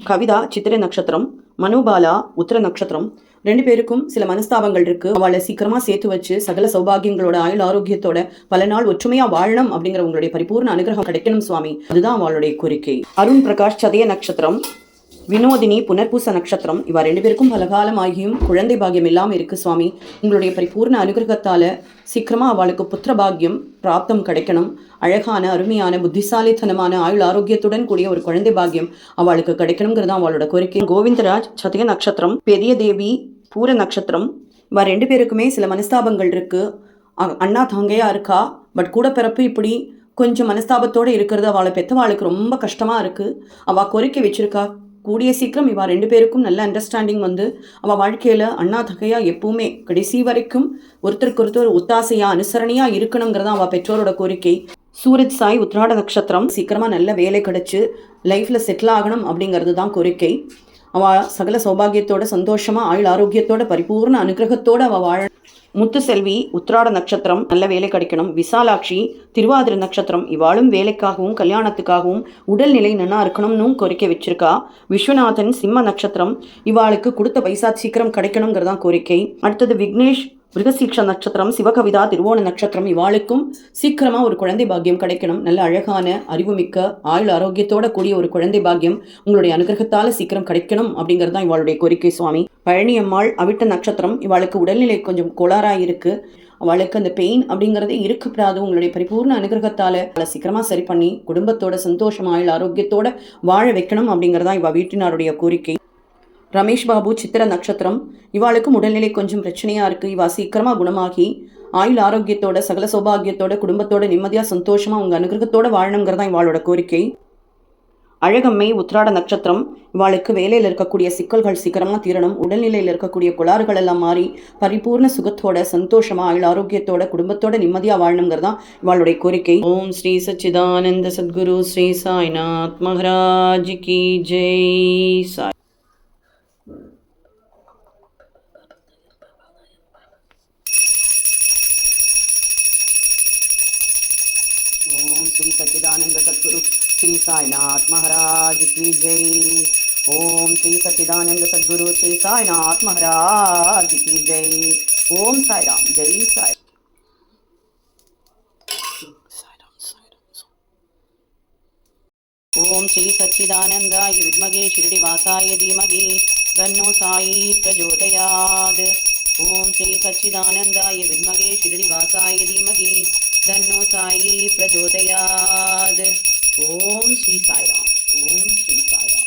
கவிதா சித்திரை நட்சத்திரம், மனுபாலா உத்திர நட்சத்திரம். 2 பேருக்கும் சில மனஸ்தாபங்கள் இருக்கு. அவளை சீக்கிரமா சேர்த்து வச்சு சகல சௌபாகியங்களோட ஆயுள் ஆரோக்கியத்தோட பல நாள் ஒற்றுமையா வாழணும் அப்படிங்கிற உங்களுடைய பரிபூர்ண அனுகிரகம் கிடைக்கணும் சுவாமி. அதுதான் அவளுடைய கோரிக்கை. அருண் பிரகாஷ் சதய நட்சத்திரம், வினோதினி புனர்பூச நட்சத்திரம். இவ 2 பேருக்கும் பலகாலம் ஆகியும் குழந்தை பாகியம் இல்லாமல் இருக்கு சுவாமி. உங்களுடைய பரிபூர்ண அனுகிரகத்தால சீக்கிரமா அவளுக்கு புத்திர பாகியம் பிராப்தம் கிடைக்கணும். அழகான அருமையான புத்திசாலித்தனமான ஆயுள் ஆரோக்கியத்துடன் கூடிய ஒரு குழந்தை பாகியம் அவளுக்கு கிடைக்கணுங்கிறது அவளோட கோரிக்கை. கோவிந்தராஜ் சதய நட்சத்திரம், பெரிய தேவி பூர நட்சத்திரம். இவ 2 பேருக்குமே சில மனஸ்தாபங்கள் இருக்கு. அண்ணா தங்கையா இருக்கா, பட் கூட பிறப்பு இப்படி கொஞ்சம் மனஸ்தாபத்தோடு இருக்கிறது அவளை பெற்றவாளுக்கு ரொம்ப கஷ்டமா இருக்கு. அவள் கோரிக்கை வச்சிருக்கா, கூடிய சீக்கிரம் இவா 2 பேருக்கும் நல்ல அண்டர்ஸ்டாண்டிங் வந்து அவள் வாழ்க்கையில் அண்ணா தகையா எப்பவுமே கடைசி வரைக்கும் ஒருத்தருக்கு ஒருத்தர் ஒத்தாசையா அனுசரணையா இருக்கணுங்கிறதா அவள் பெற்றோரோட கோரிக்கை. சூரஜ் சாய் உத்ராட நட்சத்திரம், சீக்கிரமா நல்ல வேலை கிடைச்சு லைஃப்ல செட்டில் ஆகணும் அப்படிங்கிறது தான் கோரிக்கை. அவள் சகல சௌபாகியத்தோட சந்தோஷமா ஆயுள் ஆரோக்கியத்தோட பரிபூர்ண அனுகிரகத்தோட அவள் வாழ. முத்துசெல்வி உத்ராட நட்சத்திரம், நல்ல வேலை கிடைக்கணும். விசாலாட்சி திருவாதிரை நட்சத்திரம், இவாளும் வேலைக்காகவும் கல்யாணத்துக்காகவும் உடல்நிலை நல்லா இருக்கணும்னு கோரிக்கை வச்சிருக்கா. விஸ்வநாதன் சிம்ம நட்சத்திரம், இவாளுக்கு கொடுத்த பைசா சீக்கிரம் கிடைக்கணுங்கிறதான் கோரிக்கை. அடுத்தது விக்னேஷ் மிருகசீக்ஷ நட்சத்திரம், சிவகவிதா திருவோண நட்சத்திரம். இவாளுக்கும் சீக்கிரமா ஒரு குழந்தை பாக்கியம் கிடைக்கணும். நல்ல அழகான அறிவுமிக்க ஆயுள் ஆரோக்கியத்தோட கூடிய ஒரு குழந்தை பாக்கியம் உங்களுடைய அனுகிரகத்தால சீக்கிரம் கிடைக்கணும் அப்படிங்கிறது தான் இவாளுடைய கோரிக்கை சுவாமி. பழனி அம்மாள் அவிட்ட நட்சத்திரம், இவாளுக்கு உடல்நிலை கொஞ்சம் கோளாறாக இருக்கு. அவளுக்கு அந்த பெயின் அப்படிங்கிறதே இருக்கப்படாது. உங்களுடைய பரிபூர்ண அனுகிரகத்தால அவளை சீக்கிரமா சரி பண்ணி குடும்பத்தோட சந்தோஷம் ஆயுள் ஆரோக்கியத்தோட வாழ வைக்கணும் அப்படிங்கிறதா இவ வீட்டினாருடைய கோரிக்கை. ரமேஷ் பாபு சித்திர நட்சத்திரம், இவாளுக்கும் உடல்நிலை கொஞ்சம் பிரச்சனையா இருக்கு. இவா சீக்கிரமா குணமாகி ஆயுள் ஆரோக்கியத்தோட சகல சௌபாகியத்தோட குடும்பத்தோட நிம்மதியா சந்தோஷமா உங்க அனுகிரகத்தோட வாழணுங்கிறதா இவாளோட கோரிக்கை. அழகம்மை உத்ராட நட்சத்திரம், இவாளுக்கு வேலையில் இருக்கக்கூடிய சிக்கல்கள் சீக்கிரமா தீரணும். உடல்நிலையில் இருக்கக்கூடிய கோளாறுகள் எல்லாம் மாறி பரிபூர்ண சுகத்தோட சந்தோஷமா ஆயுள் ஆரோக்கியத்தோட குடும்பத்தோட நிம்மதியா வாழணுங்கிறதா இவாளுடைய கோரிக்கை. ஓம் ஸ்ரீ சச்சிதானந்த சத்குரு ஸ்ரீ சாய்நாத் மகாராஜ் கி ஜெய். சாய். ओम श्री सच्चिदानंद सद्गुरु श्री साईनाथ महाराज की जय. ओम श्री सच्चिदानंद सद्गुरु श्री साईनाथ महाराज की जय. ओम साई राम, जय साई. ओम श्री सच्चिदानंदाय विद्महे शिरडिवासाय धीमहि तन्नो साई प्रचोदयात्. ओम श्री सच्चिदानंदाय विद्महे शिरडिवासाय धीमहि तन्नो साई प्रचोदयात्. ओम श्री साई राम, ओम श्री साई राम.